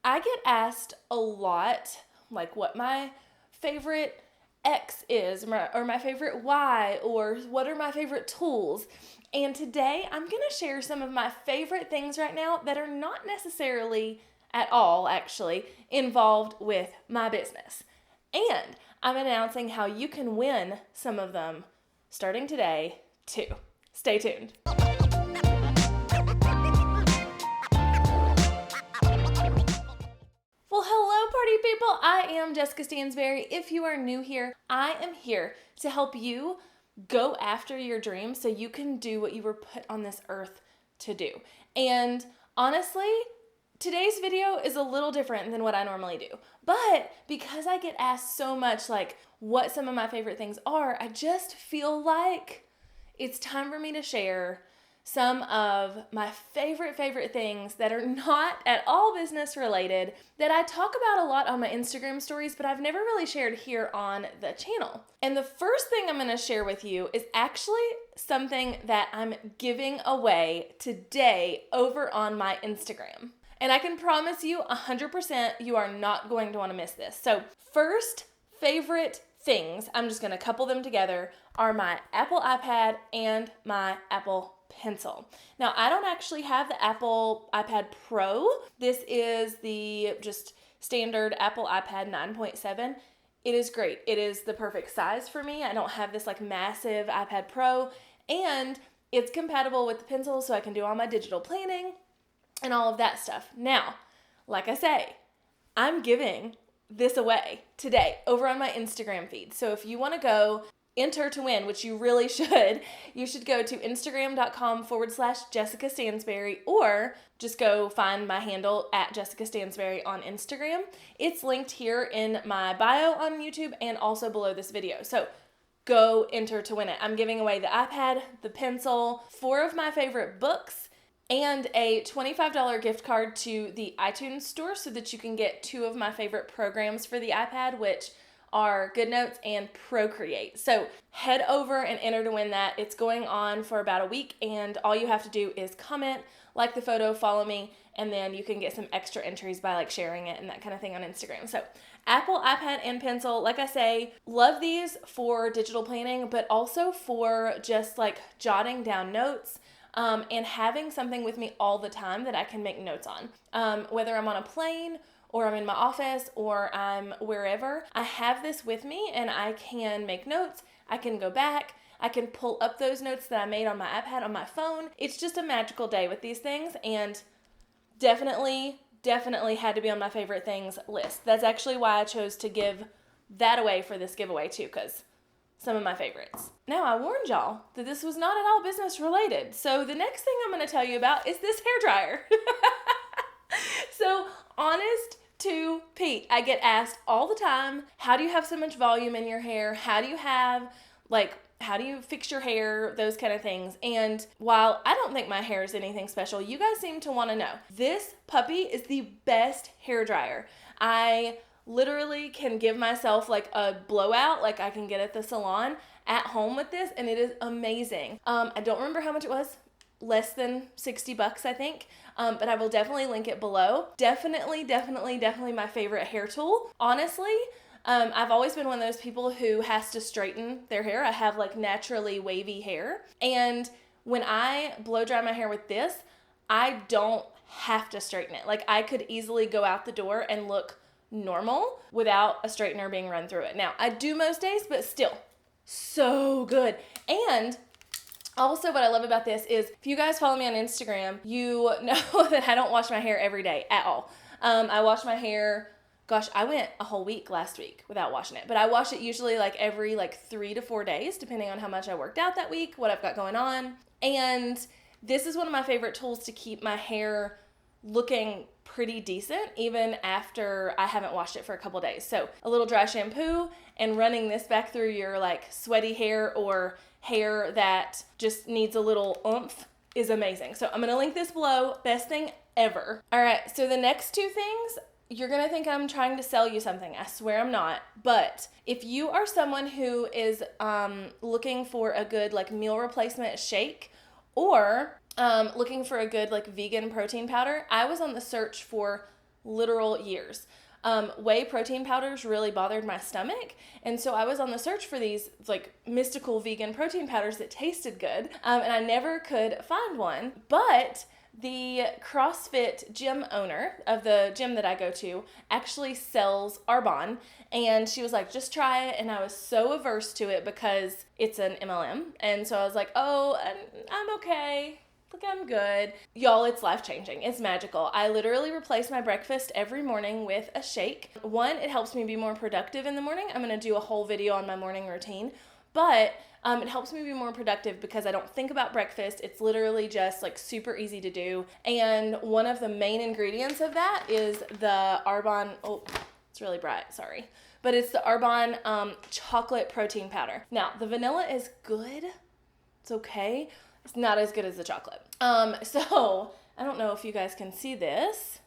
I get asked a lot, like what my favorite X is, or my favorite Y, or what are my favorite tools. And today I'm going to share some of my favorite things right now that are not necessarily at all, actually, involved with my business. And I'm announcing how you can win some of them starting today, too. Stay tuned. Well, hello, party people. I am Jessica Stansberry. If you are new here, I am here to help you go after your dreams so you can do what you were put on this earth to do. And honestly, today's video is a little different than what I normally do. But because I get asked so much, like, what some of my favorite things are, I just feel like it's time for me to share some of my favorite things that are not at all business related that I talk about a lot on my Instagram stories, but I've never really shared here on the channel. And the first thing I'm going to share with you is actually something that I'm giving away today over on my Instagram. And I can promise you 100% you are not going to want to miss this. So first favorite things, I'm just going to couple them together, are my Apple iPad and my Apple Pencil. Now, I don't actually have the Apple iPad Pro. This is the just standard Apple iPad 9.7. It is great. It is the perfect size for me. I don't have this like massive iPad Pro, and it's compatible with the Pencil, so I can do all my digital planning and all of that stuff. Now, like I say, I'm giving this away today over on my Instagram feed. So if you want to go enter to win, which you really should, you should go to Instagram.com/Jessica Stansberry, or just go find my handle at Jessica Stansberry on Instagram. It's linked here in my bio on YouTube and also below this video. So go enter to win it. I'm giving away the iPad, the pencil, 4 of my favorite books, and a $25 gift card to the iTunes store so that you can get 2 of my favorite programs for the iPad, which are GoodNotes and Procreate. So head over and enter to win that. It's going on for about a week, and all you have to do is comment, like the photo, follow me, and then you can get some extra entries by like sharing it and that kind of thing on Instagram. So Apple, iPad, and Pencil, like I say, love these for digital planning, but also for just like jotting down notes and having something with me all the time that I can make notes on. Whether I'm on a plane or I'm in my office, or I'm wherever, I have this with me and I can make notes, I can go back, I can pull up those notes that I made on my iPad on my phone. It's just a magical day with these things, and definitely had to be on my favorite things list. That's actually why I chose to give that away for this giveaway too, because some of my favorites. Now, I warned y'all that this was not at all business related, so the next thing I'm going to tell you about is this hairdryer. So, honest to Pete, I get asked all the time, how do you have so much volume in your hair? How do you fix your hair? Those kind of things. And while I don't think my hair is anything special, you guys seem to want to know. This puppy is the best hair dryer. I literally can give myself like a blowout, like I can get at the salon at home with this, and it is amazing. I don't remember how much it was. Less than $60, I think, but I will definitely link it below. Definitely my favorite hair tool. Honestly, I've always been one of those people who has to straighten their hair. I have like naturally wavy hair, and when I blow dry my hair with this, I don't have to straighten it. Like, I could easily go out the door and look normal without a straightener being run through it. Now, I do most days, but still, so good. And also, what I love about this is, if you guys follow me on Instagram, you know that I don't wash my hair every day at all. I wash my hair, gosh, I went a whole week last week without washing it, but I wash it usually like every 3 to 4 days, depending on how much I worked out that week, what I've got going on. And this is one of my favorite tools to keep my hair looking pretty decent, even after I haven't washed it for a couple days. So a little dry shampoo and running this back through your like sweaty hair or hair that just needs a little oomph is amazing. So I'm going to link this below. Best thing ever. All right, so the next 2 things, you're going to think I'm trying to sell you something. I swear I'm not. But if you are someone who is looking for a good like meal replacement shake, or looking for a good like vegan protein powder, I was on the search for literal years. Whey protein powders really bothered my stomach, and so I was on the search for these like mystical vegan protein powders that tasted good, and I never could find one. But the CrossFit gym owner of the gym that I go to actually sells Arbonne, and she was like, just try it. And I was so averse to it because it's an MLM, and so I was like, oh, I'm okay. Look, I'm good. Y'all, it's life-changing. It's magical. I literally replace my breakfast every morning with a shake. One, it helps me be more productive in the morning. I'm going to do a whole video on my morning routine. But it helps me be more productive because I don't think about breakfast. It's literally just like super easy to do. And one of the main ingredients of that is the Arbonne, oh, it's really bright, sorry. But it's the Arbonne chocolate protein powder. Now, the vanilla is good. It's okay. It's not as good as the chocolate. So I don't know if you guys can see this.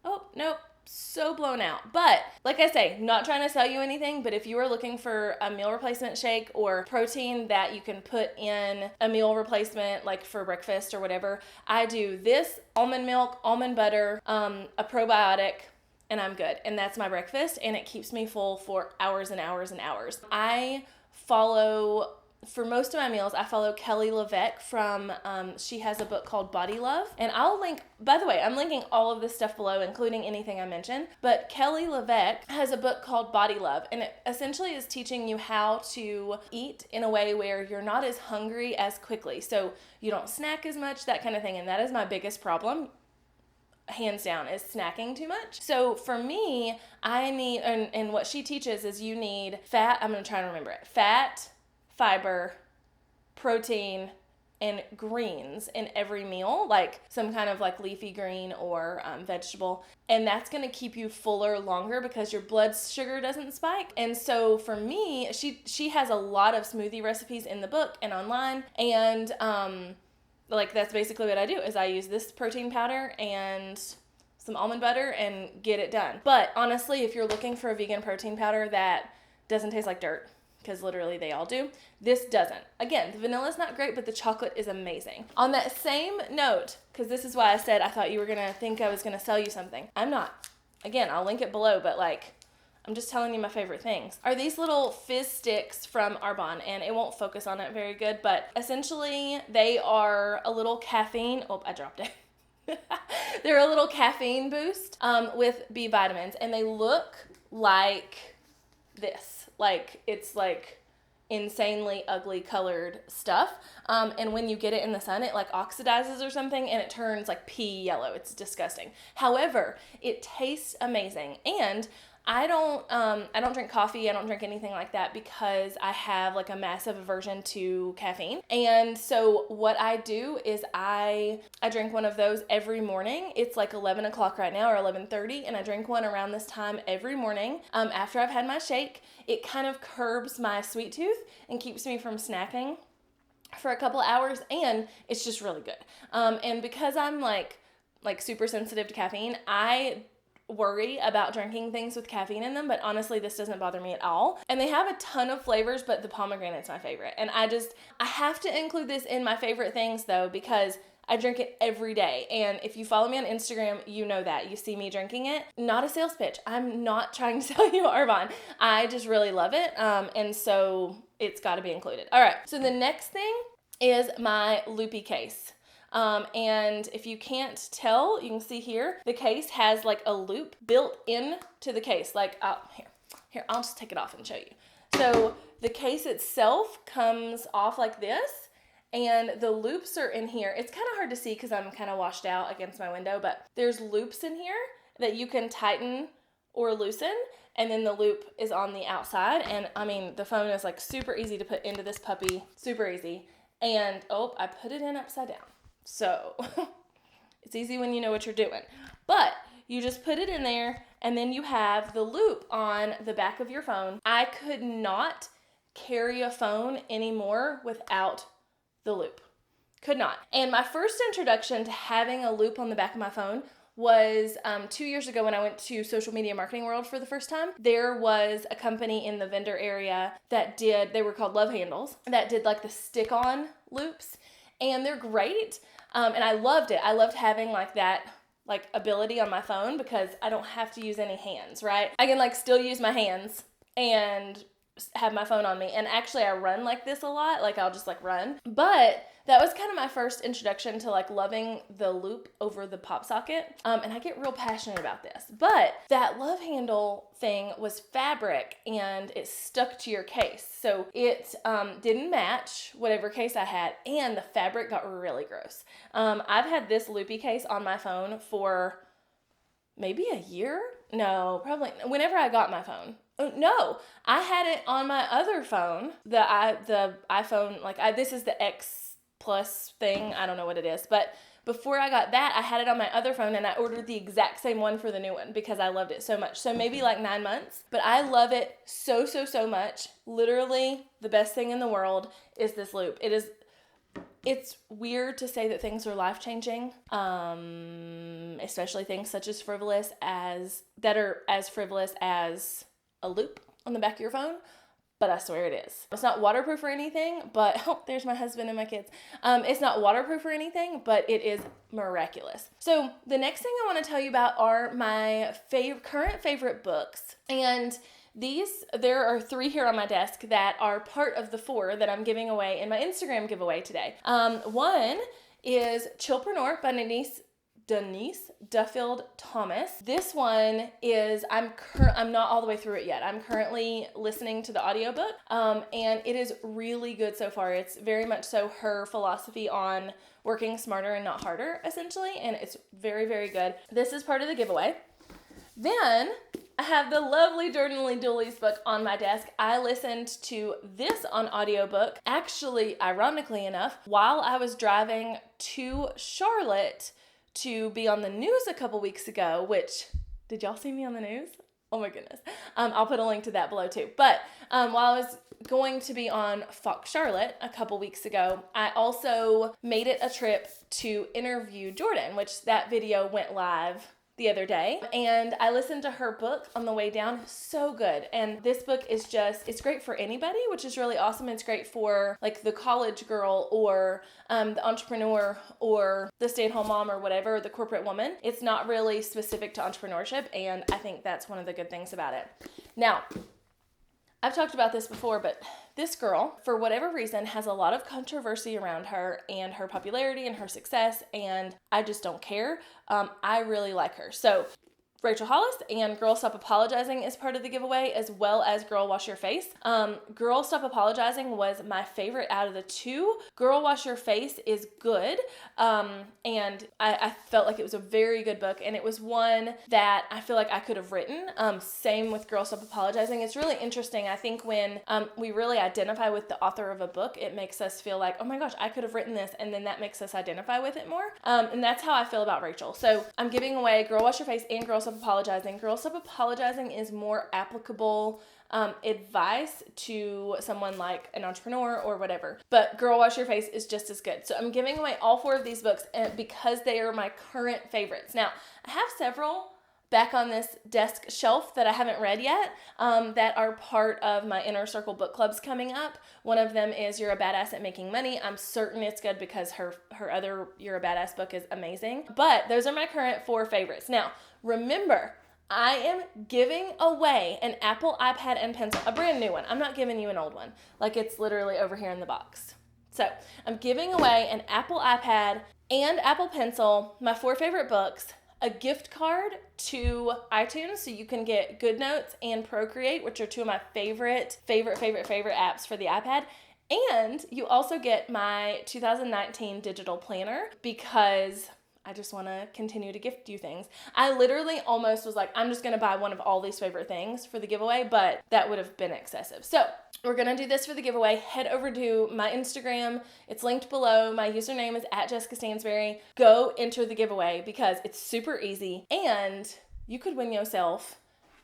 Oh, nope. So blown out. But like I say, not trying to sell you anything, but if you are looking for a meal replacement shake or protein that you can put in a meal replacement, like for breakfast or whatever, I do this, almond milk, almond butter, a probiotic, and I'm good. And that's my breakfast, and it keeps me full for hours and hours and hours. For most of my meals, I follow Kelly LeVeque from, she has a book called Body Love. And I'll link, by the way, I'm linking all of this stuff below, including anything I mentioned. But Kelly LeVeque has a book called Body Love. And it essentially is teaching you how to eat in a way where you're not as hungry as quickly. So you don't snack as much, that kind of thing. And that is my biggest problem, hands down, is snacking too much. So for me, I need, and what she teaches is you need fat, I'm going to try and remember it, fat, fiber, protein, and greens in every meal, like some kind of like leafy green or vegetable. And that's going to keep you fuller longer because your blood sugar doesn't spike. And so for me, she has a lot of smoothie recipes in the book and online. And like that's basically what I do is I use this protein powder and some almond butter and get it done. But honestly, if you're looking for a vegan protein powder that doesn't taste like dirt, because literally they all do, this doesn't. Again, the vanilla is not great, but the chocolate is amazing. On that same note, because this is why I said I thought you were going to think I was going to sell you something. I'm not. Again, I'll link it below, but like, I'm just telling you my favorite things. Are these little fizz sticks from Arbonne, and it won't focus on it very good, but essentially they are a little caffeine, oh, I dropped it. They're a little caffeine boost with B vitamins, and they look like this. Like, it's like insanely ugly colored stuff. And when you get it in the sun, it like oxidizes or something and it turns like pea yellow. It's disgusting. However, it tastes amazing. And I don't drink coffee. I don't drink anything like that because I have like a massive aversion to caffeine. And so what I do is I drink one of those every morning. It's like 11 o'clock right now or 11:30, and I drink one around this time every morning after I've had my shake. It kind of curbs my sweet tooth and keeps me from snacking for a couple hours, and it's just really good. And because I'm like super sensitive to caffeine, I worry about drinking things with caffeine in them, but honestly this doesn't bother me at all. And they have a ton of flavors, but the pomegranate's my favorite. And I have to include this in my favorite things though, because I drink it every day. And if you follow me on Instagram, you know that. You see me drinking it. Not a sales pitch. I'm not trying to sell you Arbonne. I just really love it. And so it's got to be included. All right. So the next thing is my loopy case. And if you can't tell, you can see here, the case has like a loop built into the case. Like, here, I'll just take it off and show you. So the case itself comes off like this, and the loops are in here. It's kind of hard to see because I'm kind of washed out against my window, but there's loops in here that you can tighten or loosen, and then the loop is on the outside. And I mean, the phone is like super easy to put into this puppy, super easy. And oh, I put it in upside down. So it's easy when you know what you're doing. But you just put it in there, and then you have the loop on the back of your phone. I could not carry a phone anymore without the loop. Could not. And my first introduction to having a loop on the back of my phone was 2 years ago when I went to Social Media Marketing World for the first time. There was a company in the vendor area that they were called Love Handles, that did like the stick-on loops. And they're great. And I loved it. I loved having like that like ability on my phone because I don't have to use any hands, right? I can like still use my hands and have my phone on me. And actually I run like this a lot. Like I'll just like run. But that was kind of my first introduction to like loving the loop over the pop socket. And I get real passionate about this. But that love handle thing was fabric and it stuck to your case. So it didn't match whatever case I had, and the fabric got really gross. I've had this loopy case on my phone for maybe a year? No, probably whenever I got my phone. Oh, no, I had it on my other phone, the iPhone, this is the X Plus thing. I don't know what it is, but before I got that, I had it on my other phone and I ordered the exact same one for the new one because I loved it so much. So maybe like 9 months, but I love it so, so, so much. Literally the best thing in the world is this loop. It's weird to say that things are life-changing, especially things such as that are as frivolous as a loop on the back of your phone, but I swear it is. It's not waterproof or anything, but, oh, there's my husband and my kids. It's not waterproof or anything, but it is miraculous. So the next thing I want to tell you about are my current favorite books, and there are 3 here on my desk that are part of the 4 that I'm giving away in my Instagram giveaway today. One is Chillpreneur by Denise Duffield Thomas. This one is, I'm not all the way through it yet. I'm currently listening to the audiobook, and it is really good so far. It's very much so her philosophy on working smarter and not harder, essentially, and it's very, very good. This is part of the giveaway. Then I have the lovely Dirtily Doolies book on my desk. I listened to this on audiobook, actually, ironically enough, while I was driving to Charlotte to be on the news a couple weeks ago, which, did y'all see me on the news? Oh my goodness. I'll put a link to that below too. But while I was going to be on Fox Charlotte a couple weeks ago, I also made it a trip to interview Jordan, which that video went live the other day, and I listened to her book on the way down. So good. And this book is it's great for anybody, which is really awesome. It's great for like the college girl or the entrepreneur or the stay-at-home mom or whatever, the corporate woman. It's not really specific to entrepreneurship, and I think that's one of the good things about it. Now, I've talked about this before, but this girl, for whatever reason, has a lot of controversy around her and her popularity and her success, and I just don't care. I really like her. So Rachel Hollis and Girl Stop Apologizing is part of the giveaway, as well as Girl Wash Your Face. Girl Stop Apologizing was my favorite out of the 2. Girl Wash Your Face is good, and I felt like it was a very good book, and it was one that I feel like I could have written. Same with Girl Stop Apologizing. It's really interesting. I think when we really identify with the author of a book, it makes us feel like, oh my gosh, I could have written this, and then that makes us identify with it more. And that's how I feel about Rachel. So I'm giving away Girl Wash Your Face and Girl Stop Apologizing. Girl Stop Apologizing is more applicable advice to someone like an entrepreneur or whatever, but Girl Wash Your Face is just as good. So I'm giving away all 4 of these books because they are my current favorites. Now, I have several back on this desk shelf that I haven't read yet that are part of my Inner Circle book clubs coming up. One of them is You're a Badass at Making Money. I'm certain it's good because her other You're a Badass book is amazing. But those are my current 4 favorites. Now, remember, I am giving away an Apple iPad and pencil, a brand new one. I'm not giving you an old one. Like, it's literally over here in the box. So I'm giving away an Apple iPad and Apple Pencil, my 4 favorite books, a gift card to iTunes so you can get GoodNotes and Procreate, which are 2 of my favorite apps for the iPad. And you also get my 2019 digital planner because I just want to continue to gift you things. I literally almost was like, I'm just going to buy one of all these favorite things for the giveaway, but that would have been excessive. So we're going to do this for the giveaway. Head over to my Instagram. It's linked below. My username is @JessicaStansberry. Go enter the giveaway because it's super easy and you could win yourself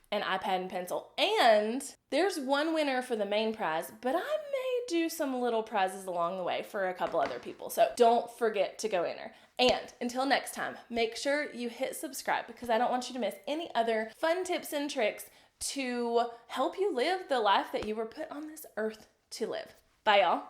an iPad and pencil. And there's one winner for the main prize, but I may do some little prizes along the way for a couple other people. So don't forget to go enter. And until next time, make sure you hit subscribe because I don't want you to miss any other fun tips and tricks to help you live the life that you were put on this earth to live. Bye, y'all.